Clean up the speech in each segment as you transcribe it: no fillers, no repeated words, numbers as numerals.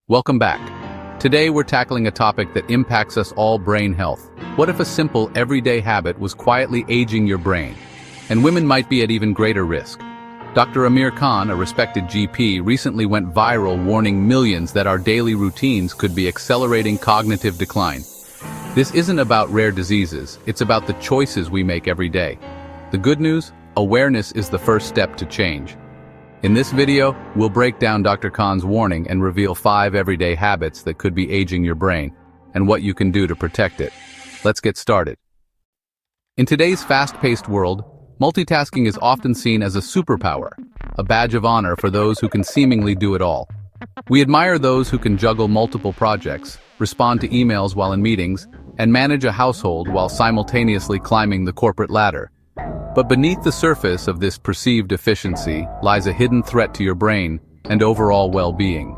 Welcome back. Today we're tackling a topic that impacts us all: brain health. What if a simple, everyday habit was quietly aging your brain? And women might be at even greater risk. Dr. Amir Khan, a respected GP, recently went viral warning millions that our daily routines could be accelerating cognitive decline. This isn't about rare diseases, it's about the choices we make every day. The good news? Awareness is the first step to change. In this video, we'll break down Dr. Khan's warning and reveal 5 everyday habits that could be aging your brain, and what you can do to protect it. Let's get started. In today's fast-paced world, multitasking is often seen as a superpower, a badge of honor for those who can seemingly do it all. We admire those who can juggle multiple projects, respond to emails while in meetings, and manage a household while simultaneously climbing the corporate ladder. But beneath the surface of this perceived efficiency lies a hidden threat to your brain and overall well-being.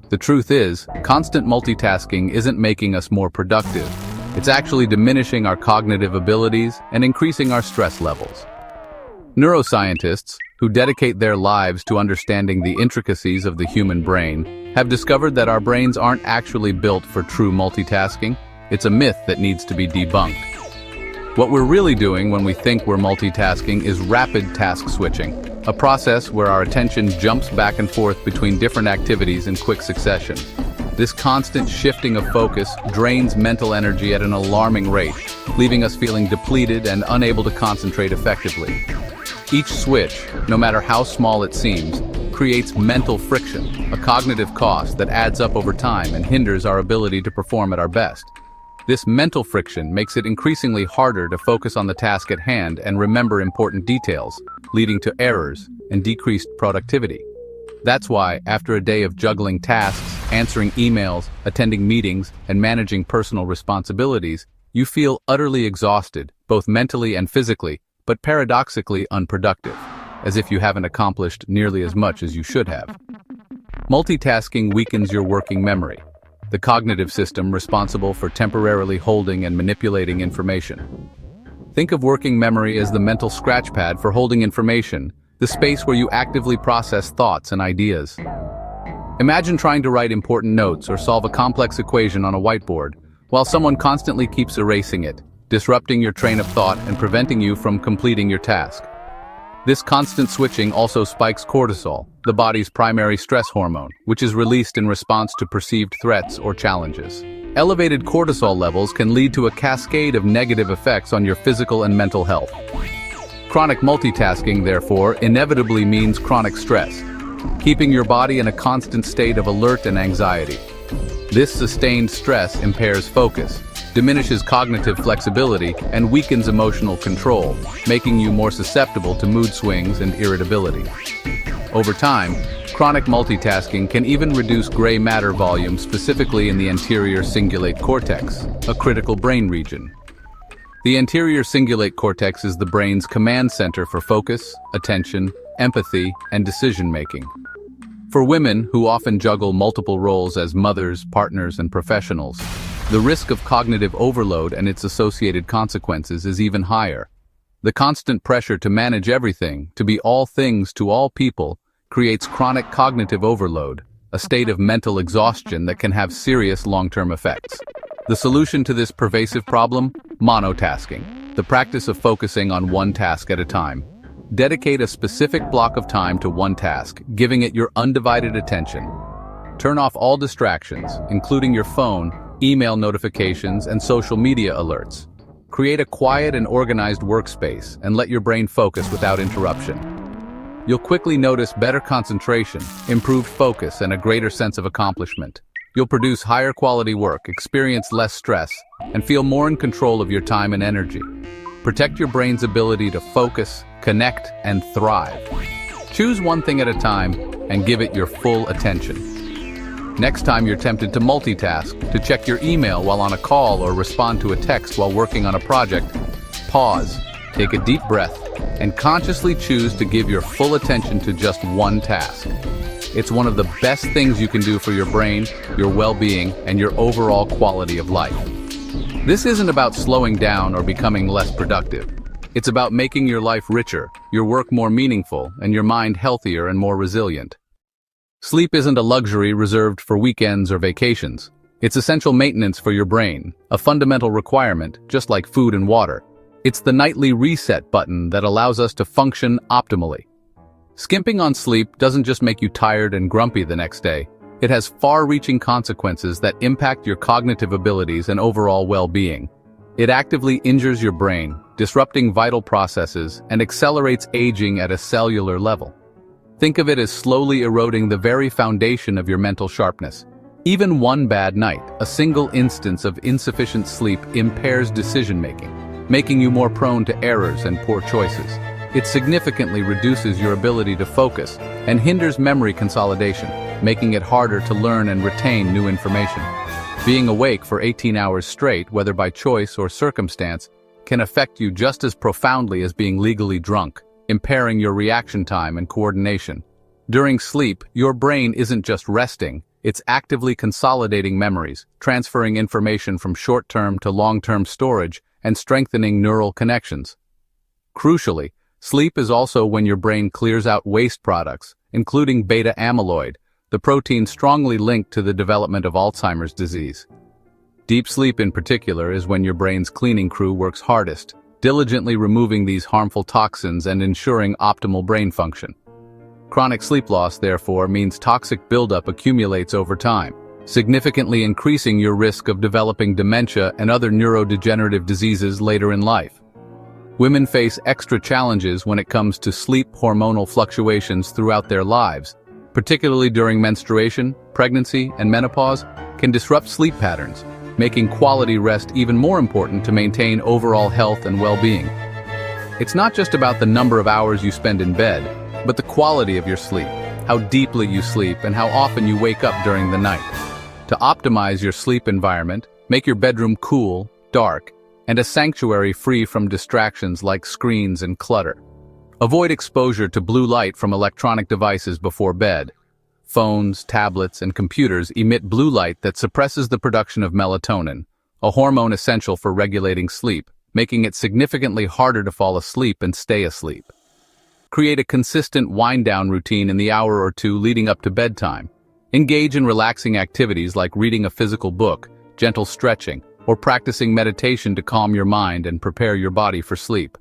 The truth is, constant multitasking isn't making us more productive. It's actually diminishing our cognitive abilities and increasing our stress levels. Neuroscientists, who dedicate their lives to understanding the intricacies of the human brain, have discovered that our brains aren't actually built for true multitasking. It's a myth that needs to be debunked. What we're really doing when we think we're multitasking is rapid task switching, a process where our attention jumps back and forth between different activities in quick succession. This constant shifting of focus drains mental energy at an alarming rate, leaving us feeling depleted and unable to concentrate effectively. Each switch, no matter how small it seems, creates mental friction, a cognitive cost that adds up over time and hinders our ability to perform at our best. This mental friction makes it increasingly harder to focus on the task at hand and remember important details, leading to errors and decreased productivity. That's why, after a day of juggling tasks, answering emails, attending meetings, and managing personal responsibilities, you feel utterly exhausted, both mentally and physically, but paradoxically unproductive, as if you haven't accomplished nearly as much as you should have. Multitasking weakens your working memory, the cognitive system responsible for temporarily holding and manipulating information. Think of working memory as the mental scratch pad for holding information, the space where you actively process thoughts and ideas. Imagine trying to write important notes or solve a complex equation on a whiteboard, while someone constantly keeps erasing it, disrupting your train of thought and preventing you from completing your task. This constant switching also spikes cortisol, the body's primary stress hormone, which is released in response to perceived threats or challenges. Elevated cortisol levels can lead to a cascade of negative effects on your physical and mental health. Chronic multitasking, therefore, inevitably means chronic stress, keeping your body in a constant state of alert and anxiety. This sustained stress impairs focus, diminishes cognitive flexibility, and weakens emotional control, making you more susceptible to mood swings and irritability. Over time, chronic multitasking can even reduce gray matter volume, specifically in the anterior cingulate cortex, a critical brain region. The anterior cingulate cortex is the brain's command center for focus, attention, empathy, and decision-making. For women, who often juggle multiple roles as mothers, partners, and professionals, the risk of cognitive overload and its associated consequences is even higher. The constant pressure to manage everything, to be all things to all people, creates chronic cognitive overload, a state of mental exhaustion that can have serious long-term effects. The solution to this pervasive problem? Monotasking, the practice of focusing on one task at a time. Dedicate a specific block of time to one task, giving it your undivided attention. Turn off all distractions, including your phone, email notifications, and social media alerts. Create a quiet and organized workspace and let your brain focus without interruption. You'll quickly notice better concentration, improved focus, and a greater sense of accomplishment. You'll produce higher quality work, experience less stress, and feel more in control of your time and energy. Protect your brain's ability to focus, connect, and thrive. Choose one thing at a time and give it your full attention. Next time you're tempted to multitask, to check your email while on a call or respond to a text while working on a project, pause, take a deep breath, and consciously choose to give your full attention to just one task. It's one of the best things you can do for your brain, your well-being, and your overall quality of life. This isn't about slowing down or becoming less productive. It's about making your life richer, your work more meaningful, and your mind healthier and more resilient. Sleep isn't a luxury reserved for weekends or vacations. It's essential maintenance for your brain, a fundamental requirement, just like food and water. It's the nightly reset button that allows us to function optimally. Skimping on sleep doesn't just make you tired and grumpy the next day. It has far-reaching consequences that impact your cognitive abilities and overall well-being. It actively injures your brain, disrupting vital processes, and accelerates aging at a cellular level. Think of it as slowly eroding the very foundation of your mental sharpness. Even one bad night, a single instance of insufficient sleep impairs decision-making, making you more prone to errors and poor choices. It significantly reduces your ability to focus and hinders memory consolidation, making it harder to learn and retain new information. Being awake for 18 hours straight, whether by choice or circumstance, can affect you just as profoundly as being legally drunk, impairing your reaction time and coordination. During sleep, your brain isn't just resting, it's actively consolidating memories, transferring information from short-term to long-term storage, and strengthening neural connections. Crucially, sleep is also when your brain clears out waste products, including beta amyloid, the protein strongly linked to the development of Alzheimer's disease. Deep sleep in particular is when your brain's cleaning crew works hardest, diligently removing these harmful toxins and ensuring optimal brain function. Chronic sleep loss, therefore, means toxic buildup accumulates over time, significantly increasing your risk of developing dementia and other neurodegenerative diseases later in life. Women face extra challenges when it comes to sleep hormonal fluctuations throughout their lives, particularly during menstruation, pregnancy, and menopause, can disrupt sleep patterns, making quality rest even more important to maintain overall health and well-being. It's not just about the number of hours you spend in bed, but the quality of your sleep, how deeply you sleep, and how often you wake up during the night. To optimize your sleep environment, make your bedroom cool, dark, and a sanctuary free from distractions like screens and clutter. Avoid exposure to blue light from electronic devices before bed. Phones, tablets, and computers emit blue light that suppresses the production of melatonin, a hormone essential for regulating sleep, making it significantly harder to fall asleep and stay asleep. Create a consistent wind-down routine in the hour or two leading up to bedtime. Engage in relaxing activities like reading a physical book, gentle stretching, or practicing meditation to calm your mind and prepare your body for sleep.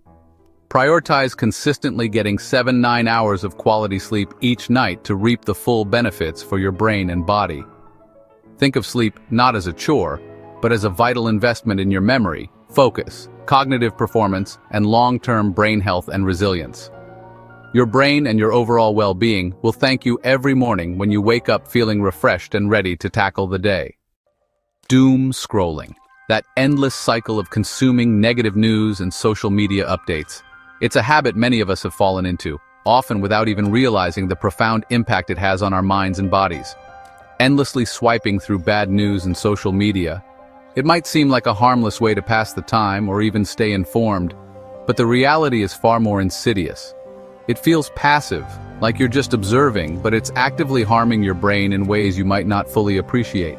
Prioritize consistently getting 7-9 hours of quality sleep each night to reap the full benefits for your brain and body. Think of sleep not as a chore, but as a vital investment in your memory, focus, cognitive performance, and long-term brain health and resilience. Your brain and your overall well-being will thank you every morning when you wake up feeling refreshed and ready to tackle the day. Doom scrolling, that endless cycle of consuming negative news and social media updates. It's a habit many of us have fallen into, often without even realizing the profound impact it has on our minds and bodies. Endlessly swiping through bad news and social media. It might seem like a harmless way to pass the time or even stay informed, but the reality is far more insidious. It feels passive, like you're just observing, but it's actively harming your brain in ways you might not fully appreciate.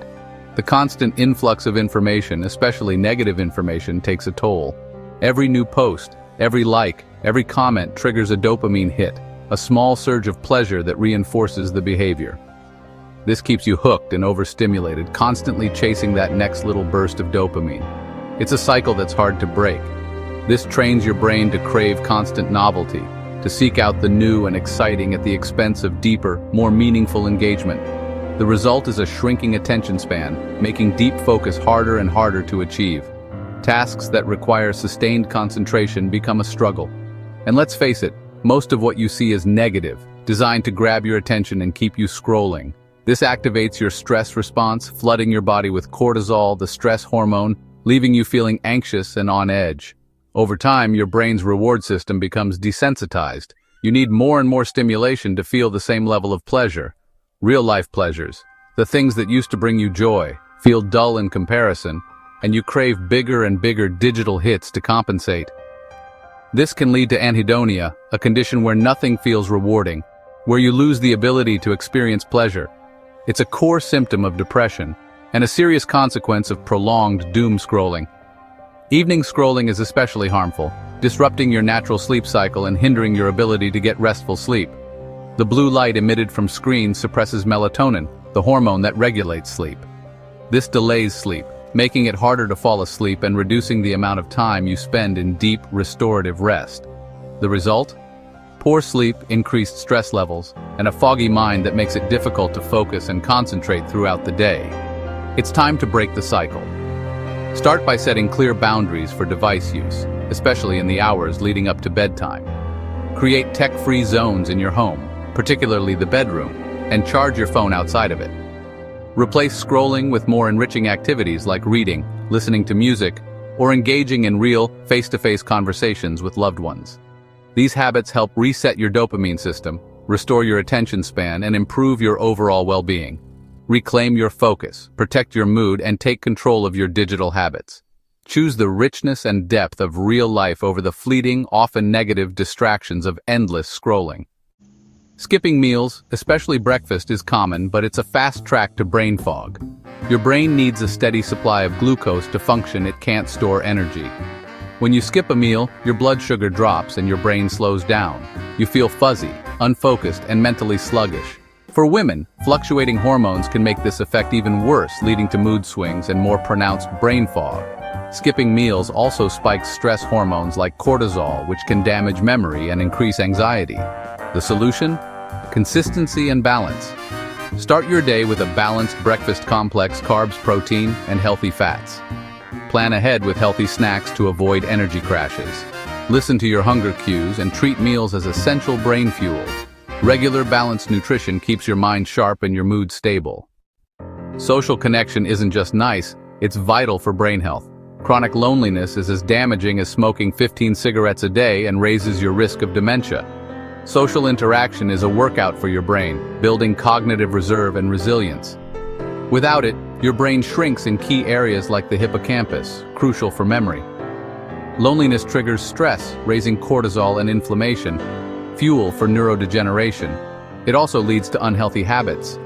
The constant influx of information, especially negative information, takes a toll. Every new post, every like, every comment triggers a dopamine hit, a small surge of pleasure that reinforces the behavior. This keeps you hooked and overstimulated, constantly chasing that next little burst of dopamine. It's a cycle that's hard to break. This trains your brain to crave constant novelty, to seek out the new and exciting at the expense of deeper, more meaningful engagement. The result is a shrinking attention span, making deep focus harder and harder to achieve. Tasks that require sustained concentration become a struggle. And let's face it, most of what you see is negative, designed to grab your attention and keep you scrolling. This activates your stress response, flooding your body with cortisol, the stress hormone, leaving you feeling anxious and on edge. Over time, your brain's reward system becomes desensitized. You need more and more stimulation to feel the same level of pleasure. Real-life pleasures, the things that used to bring you joy, feel dull in comparison, and you crave bigger and bigger digital hits to compensate. This can lead to anhedonia, a condition where nothing feels rewarding, where you lose the ability to experience pleasure. It's a core symptom of depression, and a serious consequence of prolonged doom scrolling. Evening scrolling is especially harmful, disrupting your natural sleep cycle and hindering your ability to get restful sleep. The blue light emitted from screens suppresses melatonin, the hormone that regulates sleep. This delays sleep, making it harder to fall asleep and reducing the amount of time you spend in deep, restorative rest. The result? Poor sleep, increased stress levels, and a foggy mind that makes it difficult to focus and concentrate throughout the day. It's time to break the cycle. Start by setting clear boundaries for device use, especially in the hours leading up to bedtime. Create tech-free zones in your home, particularly the bedroom, and charge your phone outside of it. Replace scrolling with more enriching activities like reading, listening to music, or engaging in real, face-to-face conversations with loved ones. These habits help reset your dopamine system, restore your attention span, and improve your overall well-being. Reclaim your focus, protect your mood, and take control of your digital habits. Choose the richness and depth of real life over the fleeting, often negative distractions of endless scrolling. Skipping meals, especially breakfast, is common, but it's a fast track to brain fog. Your brain needs a steady supply of glucose to function. It can't store energy. When you skip a meal, your blood sugar drops and your brain slows down. You feel fuzzy, unfocused, and mentally sluggish. For women, fluctuating hormones can make this effect even worse, leading to mood swings and more pronounced brain fog. Skipping meals also spikes stress hormones like cortisol, which can damage memory and increase anxiety. The solution? Consistency and balance. Start your day with a balanced breakfast complex: carbs, protein, and healthy fats. Plan ahead with healthy snacks to avoid energy crashes. Listen to your hunger cues and treat meals as essential brain fuel. Regular, balanced nutrition keeps your mind sharp and your mood stable. Social connection isn't just nice, it's vital for brain health. Chronic loneliness is as damaging as smoking 15 cigarettes a day and raises your risk of dementia. Social interaction is a workout for your brain, building cognitive reserve and resilience. Without it, your brain shrinks in key areas like the hippocampus, crucial for memory. Loneliness triggers stress, raising cortisol and inflammation, fuel for neurodegeneration. It also leads to unhealthy habits: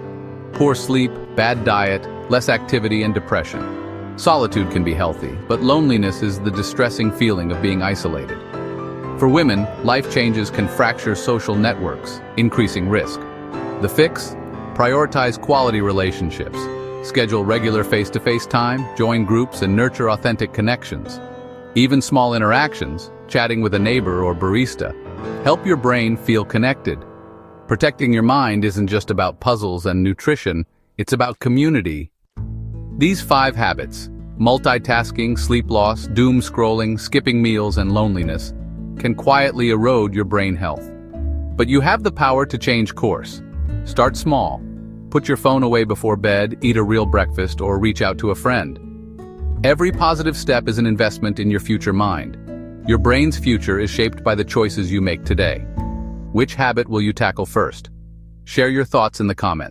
poor sleep, bad diet, less activity, and depression. Solitude can be healthy, but loneliness is the distressing feeling of being isolated. For women, life changes can fracture social networks, increasing risk. The fix? Prioritize quality relationships. Schedule regular face-to-face time, join groups, and nurture authentic connections. Even small interactions, chatting with a neighbor or barista, help your brain feel connected. Protecting your mind isn't just about puzzles and nutrition, it's about community. These 5 habits, multitasking, sleep loss, doom scrolling, skipping meals, and loneliness, can quietly erode your brain health. But you have the power to change course. Start small. Put your phone away before bed, eat a real breakfast, or reach out to a friend. Every positive step is an investment in your future mind. Your brain's future is shaped by the choices you make today. Which habit will you tackle first? Share your thoughts in the comments.